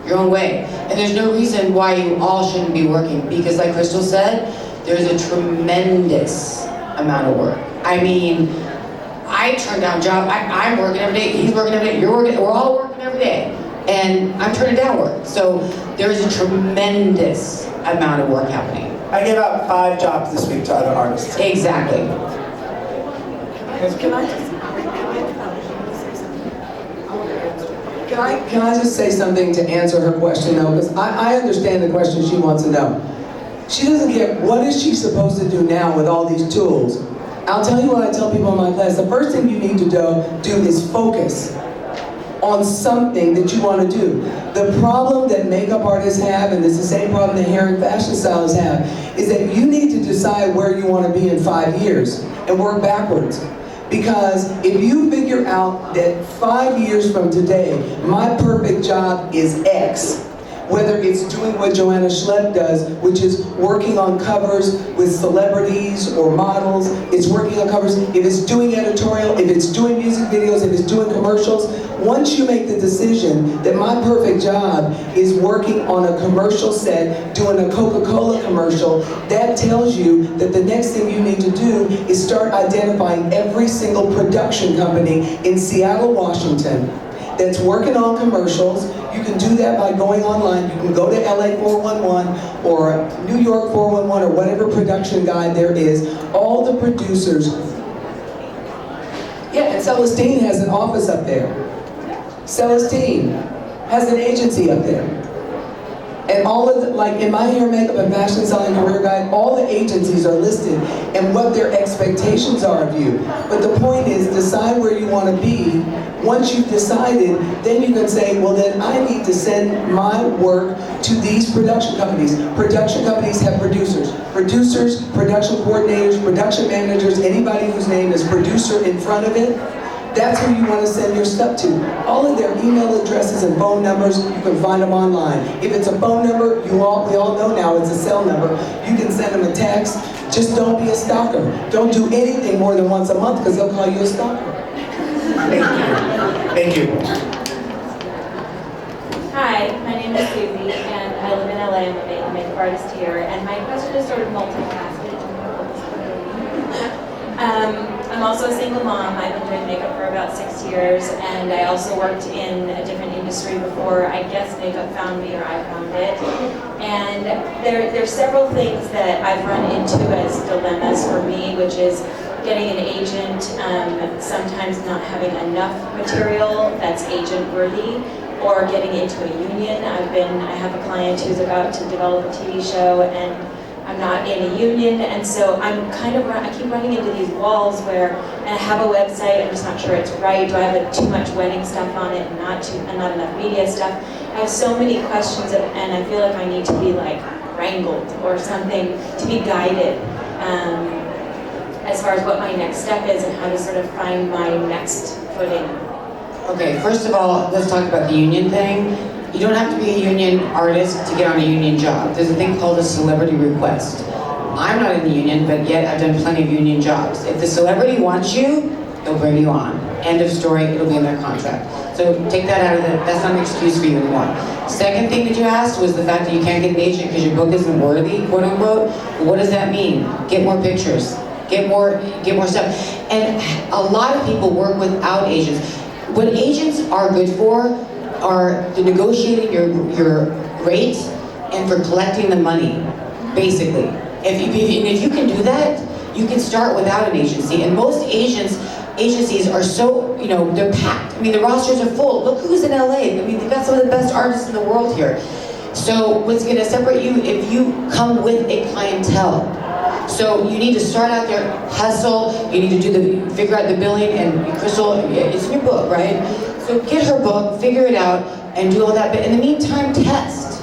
your own way. And there's no reason why you all shouldn't be working, because like Crystal said, there's a tremendous amount of work. I mean, I turn down jobs. I'm working every day, he's working every day, you're working, we're all working every day. And I'm turning down work. So there's a tremendous amount of work happening. I gave out 5 jobs this week to other artists. Exactly. Can I just say something to answer her question though? Because I understand the question she wants to know. She doesn't get what is she supposed to do now with all these tools. I'll tell you what I tell people in my class. The first thing you need to do is focus on something that you want to do. The problem that makeup artists have, and it's the same problem that hair and fashion stylists have, is that you need to decide where you want to be in 5 years and work backwards. Because if you figure out that 5 years from today, my perfect job is X, whether it's doing what Joanna Smith does, which is working on covers with celebrities or models, it's working on covers, if it's doing editorial, if it's doing music videos, if it's doing commercials, once you make the decision that my perfect job is working on a commercial set, doing a Coca-Cola commercial, that tells you that the next thing you need to do is start identifying every single production company in Seattle, Washington, that's working on commercials. You can do that by going online. You can go to LA 411 or New York 411 or whatever production guide there is. All the producers. Yeah, and Celestine has an office up there. Celestine has an agency up there. And all of the, like in my hair, makeup, and fashion styling career guide, all the agencies are listed and what their expectations are of you. But the point is, decide where you want to be. Once you've decided, then you can say, well then I need to send my work to these production companies. Production companies have producers. Producers, production coordinators, production managers, anybody whose name is producer in front of it. That's who you want to send your stuff to. All of their email addresses and phone numbers, you can find them online. If it's a phone number, we all know now it's a cell number. You can send them a text. Just don't be a stalker. Don't do anything more than once a month because they'll call you a stalker. Thank you. Hi, my name is Susie, and I live in LA. I'm a makeup artist here, and my question is sort of multifaceted. I'm also a single mom. I've been doing makeup for about 6 years, and I also worked in a different industry before I guess makeup found me or I found it. And there are several things that I've run into as dilemmas for me, which is getting an agent, sometimes not having enough material that's agent worthy, or getting into a union. I have a client who's about to develop a TV show, and I'm not in a union, and so I keep running into these walls where I have a website, I'm just not sure it's right. Do I have too much wedding stuff on it and not enough media stuff? I have so many questions, and I feel like I need to be like wrangled or something to be guided as far as what my next step is and how to sort of find my next footing. Okay, first of all, let's talk about the union thing. You don't have to be a union artist to get on a union job. There's a thing called a celebrity request. I'm not in the union, but yet I've done plenty of union jobs. If the celebrity wants you, they'll bring you on. End of story, it'll be in their contract. So take that out of that's not an excuse for you anymore. Second thing that you asked was the fact that you can't get an agent because your book isn't worthy, quote unquote. What does that mean? Get more pictures, get more stuff. And a lot of people work without agents. What agents are good for are the negotiating your rate and for collecting the money, basically. If you can do that, you can start without an agency. And most agencies are so, they're packed. I mean, the rosters are full. Look who's in LA. I mean, they've got some of the best artists in the world here. So what's gonna separate you if you come with a clientele? So you need to start out there, hustle, you need to figure out the billing, and Crystal, it's in your book, right? So get her book, figure it out, and do all that, but in the meantime, test,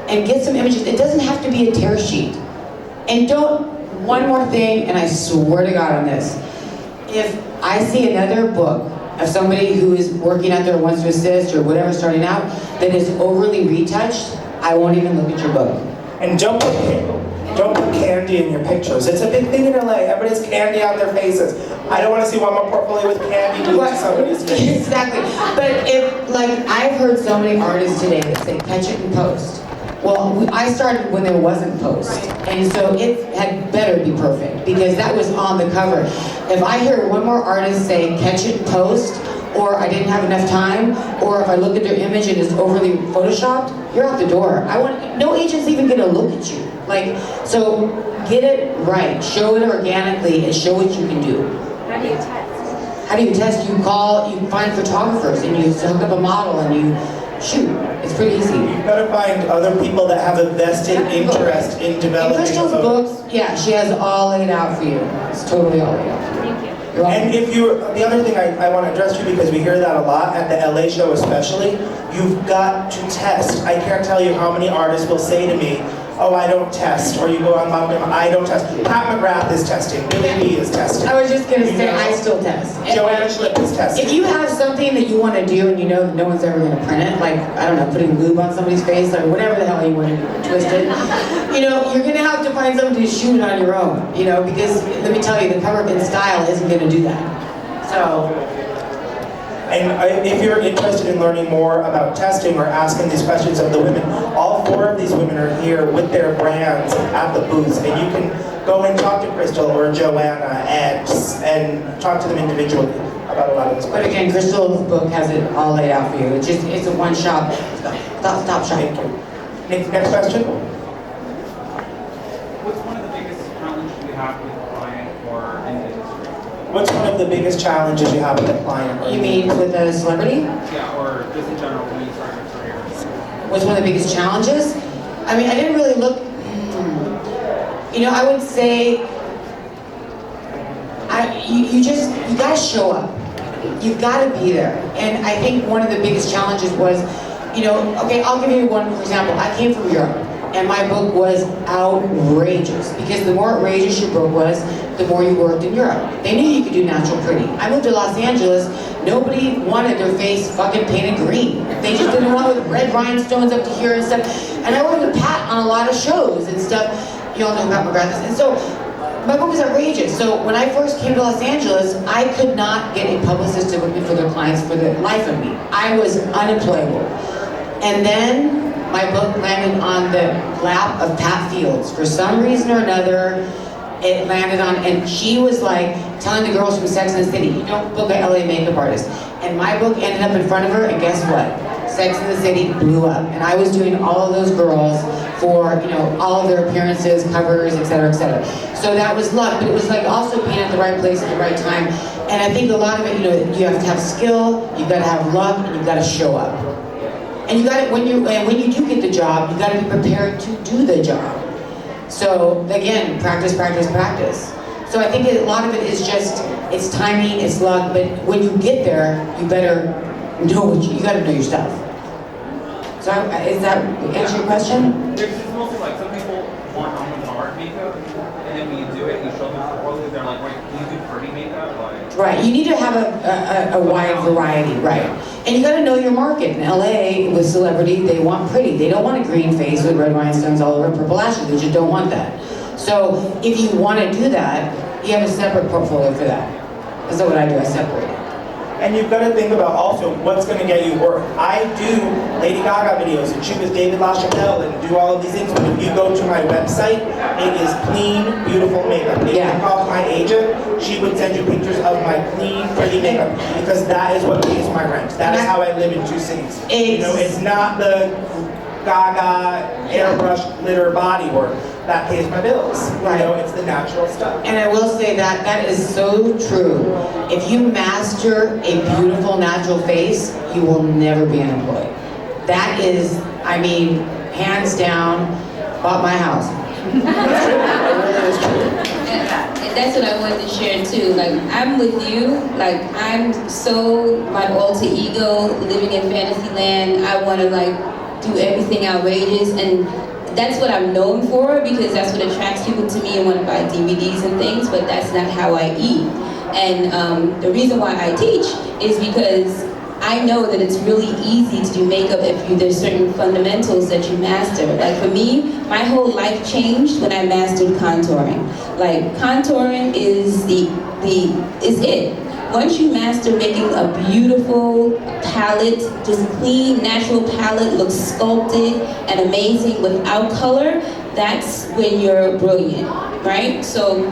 and get some images. It doesn't have to be a tear sheet. And one more thing, and I swear to God on this, if I see another book of somebody who is working out there, wants to assist, or whatever, starting out, that is overly retouched, I won't even look at your book. And don't put candy in your pictures. It's a big thing in LA. Everybody's candy on their faces. I don't want to see one more portfolio with candy glued to somebody's face. Exactly. But I've heard so many artists today that say catch it and post. Well, I started when there wasn't post. And so it had better be perfect because that was on the cover. If I hear one more artist say catch it and post, or I didn't have enough time, or if I look at their image and it's overly photoshopped, you're out the door. No agent's even gonna look at you. So get it right, show it organically, and show what you can do. How do you test? How do you test? You find photographers, and you hook up a model, and you shoot. It's pretty easy. You've got to find other people that have a vested interest in developing. In Crystal's books, yeah, she has all laid out for you. It's totally all laid out for you. Thank you. And the other thing I want to address to you, because we hear that a lot at the LA show especially, you've got to test. I can't tell you how many artists will say to me, oh, I don't test, or you go on Malcolm, I don't test. Pat McGrath is testing, Billy B is testing. I was just going to say, I still test. Joanna Smith is testing. If you have something that you want to do and you know that no one's ever going to print it, like, I don't know, putting lube on somebody's face, or whatever the hell you want to twist it, you're going to have to find somebody to shoot it on your own, because let me tell you, the cover in style isn't going to do that. So. And if you're interested in learning more about testing or asking these questions of the women, all 4 of these women are here with their brands at the booths, and you can go and talk to Crystal or Joanna and talk to them individually about a lot of this. But again, Crystal's book has it all laid out for you. It's a one-shop, stop shop. Thank you. Next question? What's one of the biggest challenges you have with a client or in the industry? What's one of the biggest challenges you have with a client? You mean with a celebrity? Yeah, or just in general when you start your career. What's one of the biggest challenges? I mean, I didn't really look, I would say, you gotta show up. You've gotta be there. And I think one of the biggest challenges was, okay, I'll give you one for example. I came from Europe, and my book was outrageous, because the more outrageous your book was, the more you worked in Europe. They knew you could do natural pretty. I moved to Los Angeles, nobody wanted their face fucking painted green. They just didn't want with red rhinestones up to here and stuff. And I worked with Pat on a lot of shows and stuff. You all know about McGrath. And so, my book was outrageous. So when I first came to Los Angeles, I could not get a publicist to book me for their clients for the life of me. I was unemployable. And then my book landed on the lap of Pat Fields. For some reason or another, it landed on, and she was like telling the girls from Sex and the City, you don't book an LA makeup artist. And my book ended up in front of her, and guess what? Sex and the City blew up. And I was doing all of those girls for, you know, all of their appearances, covers, et cetera, et cetera. So that was luck, but it was like also being at the right place at the right time. And I think a lot of it, you know, you have to have skill, you've got to have luck, and you've got to show up. And you got to, when you do get the job, you got to be prepared to do the job. So again, practice, practice, practice. So I think a lot of it is just, it's timing, it's luck, but when you get there, you better know what you got to know your stuff. So is that answer your question? It's mostly like some people want avant-garde makeup, and then when you do it and you show them poorly, they're like, wait, can you do pretty makeup? Like, Right, you need to have a wide variety, right. And you got to know your market. In LA, with celebrity, they want pretty. They don't want a green face with red rhinestones all over, purple lashes. They just don't want that. So if you want to do that, you have a separate portfolio for that. That's what I do, I separate it. And you've got to think about also what's going to get you work. I do Lady Gaga videos and shoot with David LaChapelle and do all of these things. But if you go to my website, it is clean, beautiful makeup. If you call my agent, she would send you pictures of my clean, pretty makeup because that is what pays my rent. That is how I live in two cities. You know, it's not the Gaga airbrush glitter body work that pays my bills. Right. You know, it's the natural stuff. And I will say that that is so true. If you master a beautiful natural face, you will never be unemployed. That is, I mean, hands down, bought my house. It really is true. And that's what I wanted to share too. Like, I'm with you. Like, I'm so my alter ego, living in fantasy land. I want to like do everything outrageous, and that's what I'm known for because that's what attracts people to me and want to buy DVDs and things. But that's not how I eat. And the reason why I teach is because I know that it's really easy to do makeup if there's certain fundamentals that you master. Like for me, my whole life changed when I mastered contouring. Like contouring is it. Once you master making a beautiful palette, just clean, natural palette, looks sculpted and amazing without color, that's when you're brilliant, right? So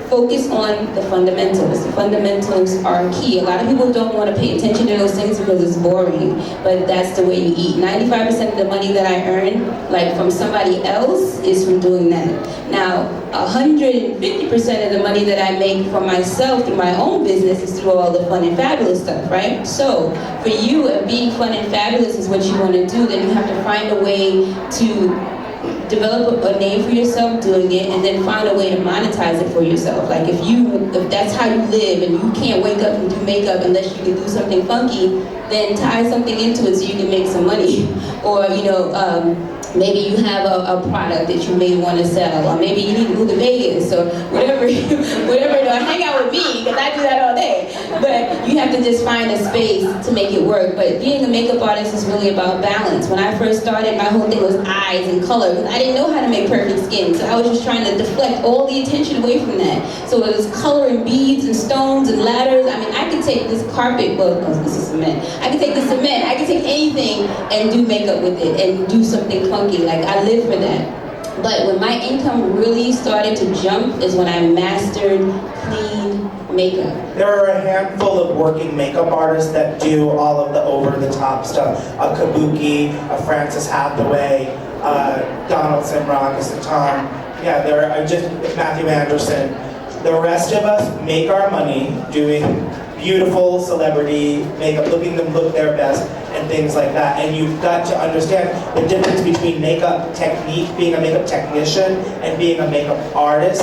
focus on the fundamentals. The fundamentals are key. A lot of people don't want to pay attention to those things because it's boring, but that's the way you eat. 95% of the money that I earn, like from somebody else, is from doing that. Now, 150% of the money that I make for myself through my own business is through all the fun and fabulous stuff, right? So, for you, if being fun and fabulous is what you want to do, then you have to find a way to develop a name for yourself doing it, and then find a way to monetize it for yourself. Like if that's how you live and you can't wake up and do makeup unless you can do something funky, then tie something into it so you can make some money. Or maybe you have a product that you may want to sell, or maybe you need to move to Vegas, or whatever, or hang out with me, because I do that all day. But you have to just find a space to make it work. But being a makeup artist is really about balance. When I first started, my whole thing was eyes and color, because I didn't know how to make perfect skin, so I was just trying to deflect all the attention away from that. So it was color and beads and stones and ladders. I mean, I could take this carpet, well, this is cement. I could take the cement, I could take anything and do makeup with it and do something funky. Like, I live for that. But when my income really started to jump is when I mastered clean makeup. There are a handful of working makeup artists that do all of the over-the-top stuff. A Kabuki, a Frances Hathaway, Donald Simrock, Tom. Yeah, there are just Matthew Anderson. The rest of us make our money doing beautiful celebrity makeup, looking them look their best, and things like that. And you've got to understand the difference between makeup technique, being a makeup technician, and being a makeup artist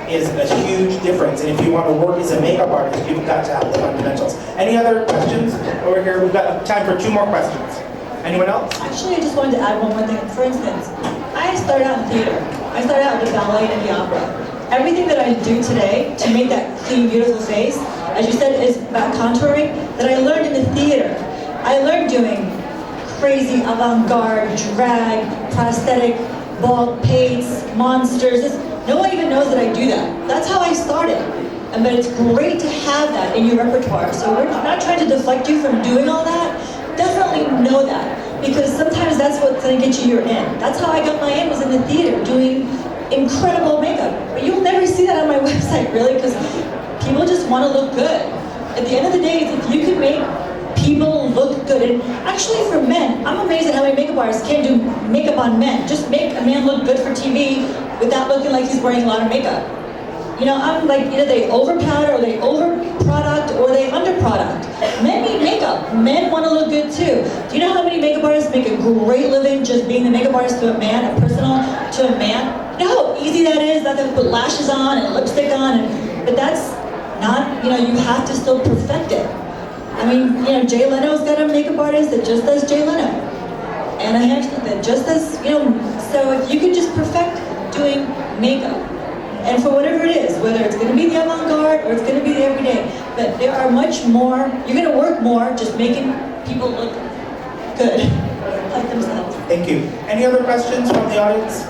is a huge difference. And if you want to work as a makeup artist, you've got to have the fundamentals. Any other questions over here? We've got time for 2 more questions. Anyone else? Actually, I just wanted to add one more thing. For instance, I started out in theater. I started out with the ballet and the opera. Everything that I do today to make that clean, beautiful face, as you said, is about contouring, that I learned in the theater. I learned doing crazy avant-garde, drag, prosthetic, bald paints, monsters. No one even knows that I do that. That's how I started. But it's great to have that in your repertoire. So we're not trying to deflect you from doing all that. Definitely know that, because sometimes that's what's going to get you your in. That's how I got my in, was in the theater, doing incredible makeup. But you'll never see that on my website, really, because people just want to look good. At the end of the day, if you can make people look look good. And actually for men, I'm amazed at how many makeup artists can't do makeup on men. Just make a man look good for TV without looking like he's wearing a lot of makeup. You know, I'm like, either they over powder, or they over product, or they under product. Men need makeup. Men want to look good too. Do you know how many makeup artists make a great living just being the makeup artist to a man, a personal to a man? You know how easy that is? Not to put lashes on and lipstick on, but that's not, you know, you have to still perfect it. I mean, you know, Jay Leno's got a makeup artist that just does Jay Leno. And a hairstylist that just does, you know, so if you could just perfect doing makeup, and for whatever it is, whether it's going to be the avant-garde or it's going to be the everyday, but there are much more, you're going to work more just making people look good, like themselves. Thank you. Any other questions from the audience?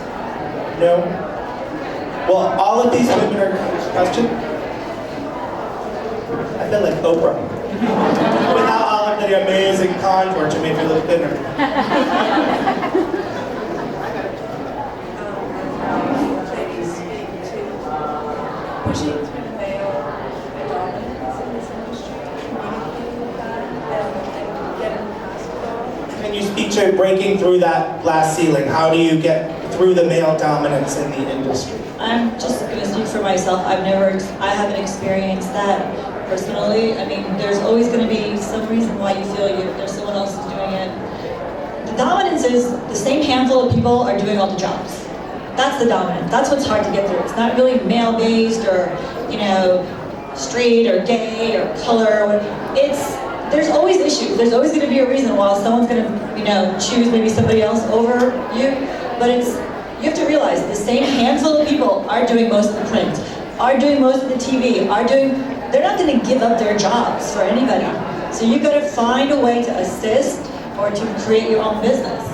No? Well, all of these women are questions? I feel like Oprah. Without all of the amazing contour to make her look thinner. Pushing through the male dominance in this industry, communicating with that, and getting past it all. Can you speak to breaking through that glass ceiling? How do you get through the male dominance in the industry? I'm just going to speak for myself. I haven't experienced that personally. I mean, there's always going to be some reason why you feel there's someone else who's doing it. The dominance is the same handful of people are doing all the jobs. That's the dominant. That's what's hard to get through. It's not really male-based or, you know, straight or gay or color. There's always issues. There's always going to be a reason why someone's going to, you know, choose maybe somebody else over you. But you have to realize the same handful of people are doing most of the print, are doing most of the TV, they're not going to give up their jobs for anybody. So you've got to find a way to assist or to create your own business.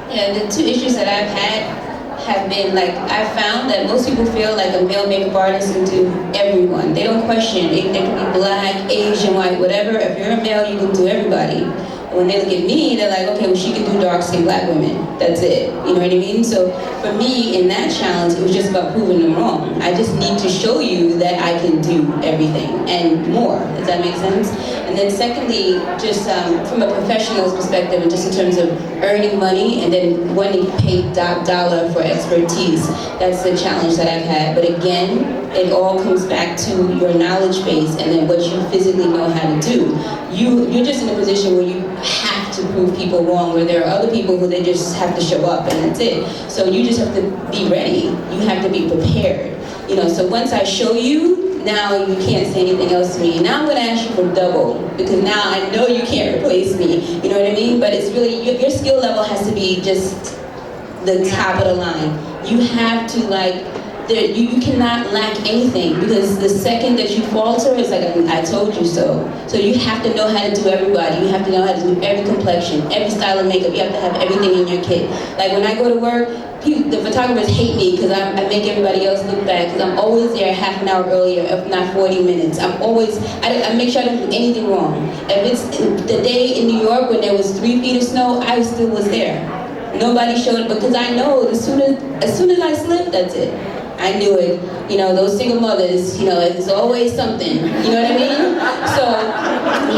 Yeah, the two issues that I've had have been like, I found that most people feel like a male makeup artist can do everyone. They don't question. They can be black, Asian, white, whatever. If you're a male, you can do everybody. And when they look at me, they're like, okay, well, she can do dark-skinned black women. That's it. You know what I mean? So for me, in that challenge, it was just about proving them wrong. I just need to show you that I can do everything and more. Does that make sense? And then secondly, just from a professional's perspective, and just in terms of earning money and then wanting to pay top dollar for expertise, that's the challenge that I've had. But again, it all comes back to your knowledge base and then what you physically know how to do. You're just in a position where you have to prove people wrong, where there are other people who they just have to show up and that's it. So you just have to be ready. You have to be prepared. You know, so once I show you, now you can't say anything else to me. Now I'm going to ask you for double, because now I know you can't replace me. You know what I mean? But it's really, your skill level has to be just the top of the line. You have to you cannot lack anything, because the second that you falter, it's like, I told you so. So you have to know how to do everybody. You have to know how to do every complexion, every style of makeup. You have to have everything in your kit. Like when I go to work, the photographers hate me because I make everybody else look bad, because I'm always there half an hour earlier, if not 40 minutes. I make sure I don't do anything wrong. If it's the day in New York when there was 3 feet of snow, I still was there. Nobody showed up, because I know as soon as I slip, that's it. I knew it. You know, those single mothers, you know, it's always something. You know what I mean? So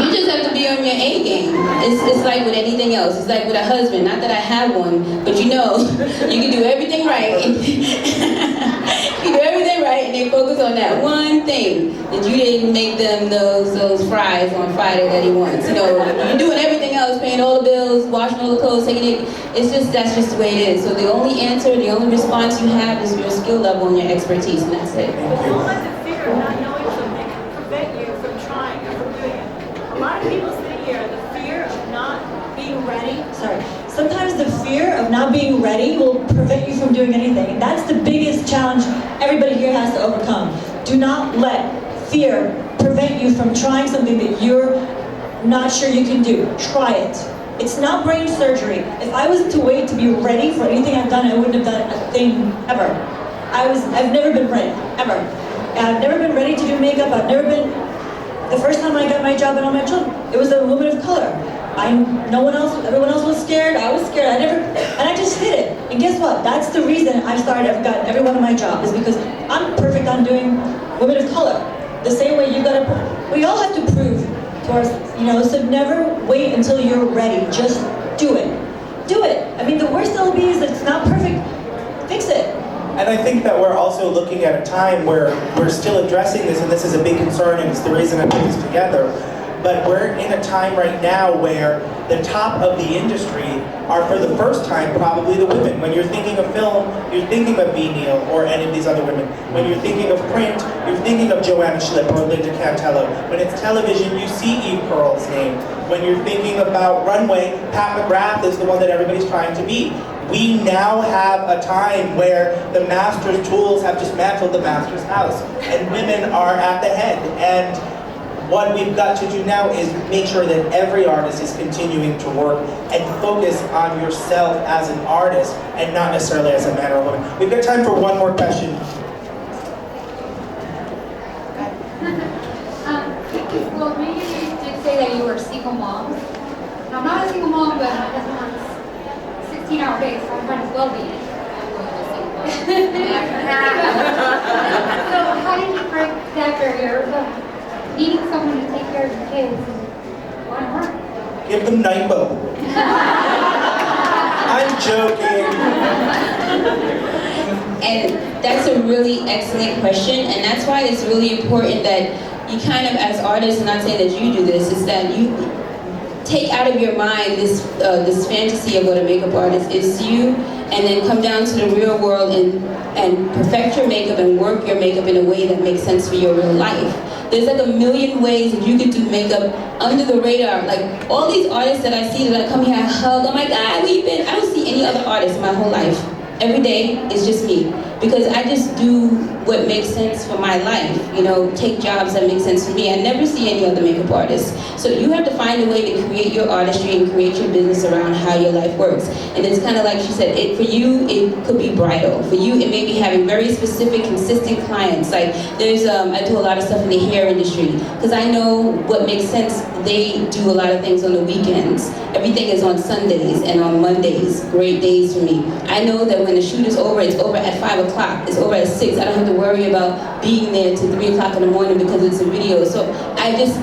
you just have to be on your A game. It's like with anything else. It's like with a husband. Not that I have one, but you know, you can do everything right. You do everything right, and they focus on that one thing, that you didn't make them those fries on Friday that he wants. You know, you're doing everything else, paying all the bills, washing all the clothes, taking it. That's just the way it is. So the only answer, the only response you have is your skill level and your expertise, and that's it. Don't let the fear of not knowing something prevent you from trying or from doing it. A lot of people sit here, the fear of not being ready. Sometimes the fear of not being ready will prevent you from doing anything. And that's the biggest challenge everybody here has to overcome. Do not let fear prevent you from trying something that you're not sure you can do. Try it. It's not brain surgery. If I was to wait to be ready for anything I've done, I wouldn't have done a thing ever. I've never been ready, ever. I've never been ready to do makeup. The first time I got my job in All My Children, it was a woman of color. Everyone else was scared, I was scared, and I just did it. And guess what? That's the reason I've gotten every one of my jobs, is because I'm perfect on doing women of color. The same way we all have to prove to our, so never wait until you're ready. Just do it. Do it. I mean, the worst it'll be is that it's not perfect. Fix it. And I think that we're also looking at a time where we're still addressing this, and this is a big concern, and it's the reason I put this together. But we're in a time right now where the top of the industry are, for the first time, probably the women. When you're thinking of film, you're thinking of B. Neal or any of these other women. When you're thinking of print, you're thinking of Joanna Smith or Linda Cantello. When it's television, you see Eve Pearl's name. When you're thinking about runway, Pat McGrath is the one that everybody's trying to be. We now have a time where the master's tools have dismantled the master's house, and women are at the head. And what we've got to do now is make sure that every artist is continuing to work and focus on yourself as an artist and not necessarily as a man or a woman. We've got time for one more question. Well, maybe you did say that you were single moms. And I'm not a single mom, but my husband works 16-hour days, so I might as well be in. So how did you break that barrier of needing someone to take care of your kids and want to work? Give them Nypo. I'm joking. And that's a really excellent question, and that's why it's really important that you kind of, as artists, and not saying that you do this, is that you take out of your mind this fantasy of what a makeup artist is to you, and then come down to the real world and perfect your makeup and work your makeup in a way that makes sense for your real life. There's like a million ways that you could do makeup under the radar. Like all these artists that I see that I come here, I hug, oh my God, where you been? I don't see any other artist in my whole life. Every day is just me. Because I just do what makes sense for my life. Take jobs that make sense for me. I never see any other makeup artists. So you have to find a way to create your artistry and create your business around how your life works. And it's kind of like she said, for you, it could be bridal. For you, it may be having very specific, consistent clients. Like there's, I do a lot of stuff in the hair industry because I know what makes sense. They do a lot of things on the weekends. Everything is on Sundays and on Mondays. Great days for me. I know that when the shoot is over, it's over at 5 o'clock. It's over at 6. I don't have to worry about being there till 3 o'clock in the morning because it's a video. So I just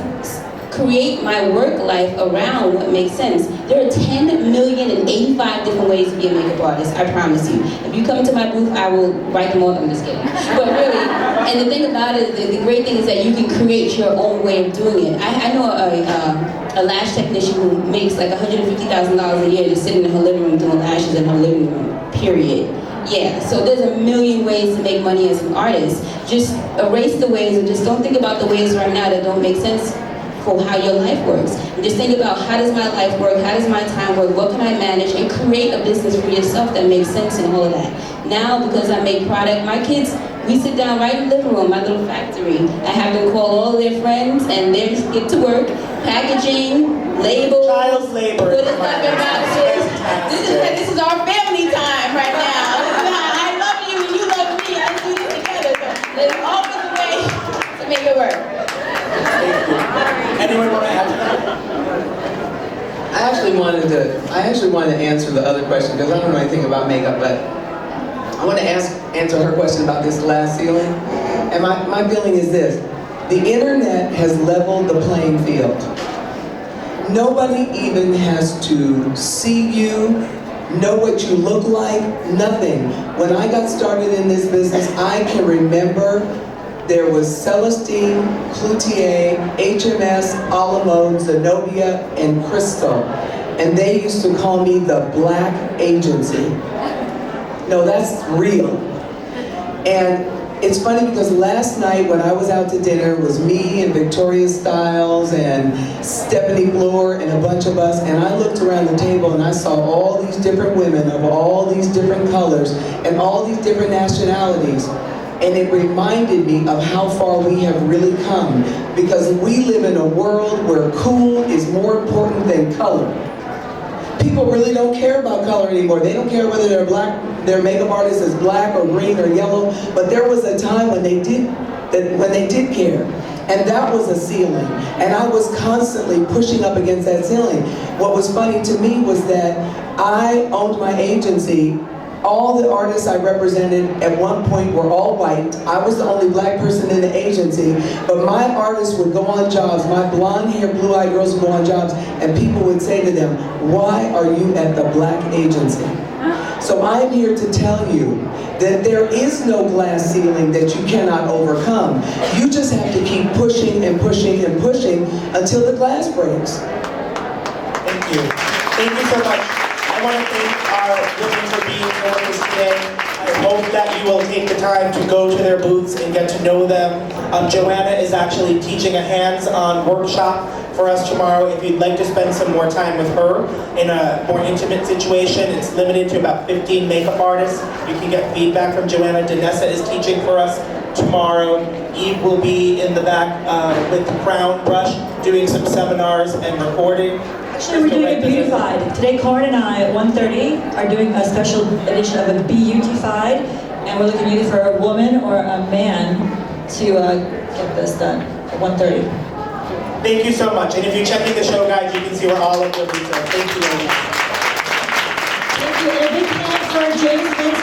create my work life around what makes sense. There are 10,085,000 different ways to be a makeup artist, I promise you. If you come to my booth, I will write them all. I'm just kidding. But really, and the thing about it, the great thing is that you can create your own way of doing it. I know a lash technician who makes like $150,000 a year just sitting in her living room doing lashes in her living room, period. Yeah, so there's a million ways to make money as an artist. Just erase the ways and just don't think about the ways right now that don't make sense for how your life works. And just think about how does my life work, how does my time work, what can I manage, and create a business for yourself that makes sense and all of that. Now, because I make product, my kids, we sit down right in the living room, my little factory. I have them call all their friends and they just get to work, packaging, labels, Child's labor. put it up in boxes. This is our family time right now. I love you and you love me. Let's do this together. So there's always a way to make it work. Anyone want to add to that? I actually wanted to answer the other question because I don't know anything about makeup, but I want to answer her question about this glass ceiling. And my feeling is this: the internet has leveled the playing field. Nobody even has to see you, know what you look like, nothing. When I got started in this business, I can remember there was Celestine, Cloutier, HMS, Alamo, Zenobia, and Crystal. And they used to call me the Black Agency. No, that's real. And it's funny because last night when I was out to dinner, it was me and Victoria Stiles and Stephanie Bloor and a bunch of us, and I looked around the table and I saw all these different women of all these different colors and all these different nationalities. And it reminded me of how far we have really come, because we live in a world where cool is more important than color. People really don't care about color anymore. They don't care whether they're black, their makeup artist is black or green or yellow, but there was a time when they did care. And that was a ceiling. And I was constantly pushing up against that ceiling. What was funny to me was that I owned my agency All the artists I represented at one point were all white. I was the only black person in the agency, but my artists would go on jobs, my blonde-haired, blue-eyed girls would go on jobs, and people would say to them, why are you at the black agency? So I'm here to tell you that there is no glass ceiling that you cannot overcome. You just have to keep pushing and pushing and pushing until the glass breaks. Thank you. Thank you so much. I want to thank our women for being here with us today. I hope that you will take the time to go to their booths and get to know them. Joanna is actually teaching a hands-on workshop for us tomorrow. If you'd like to spend some more time with her in a more intimate situation, it's limited to about 15 makeup artists. You can get feedback from Joanna. Danessa is teaching for us tomorrow. Eve will be in the back with the crown brush, doing some seminars and recording. Actually, we're doing a beautified. Today, Corin and I at 1:30 are doing a special edition of a beautified, and we're looking either for a woman or a man to get this done at 1:30. Thank you so much. And if you're checking the show guides, you can see where all of the booths are. Thank you very much. Thank you. And a big hand for James Vincent.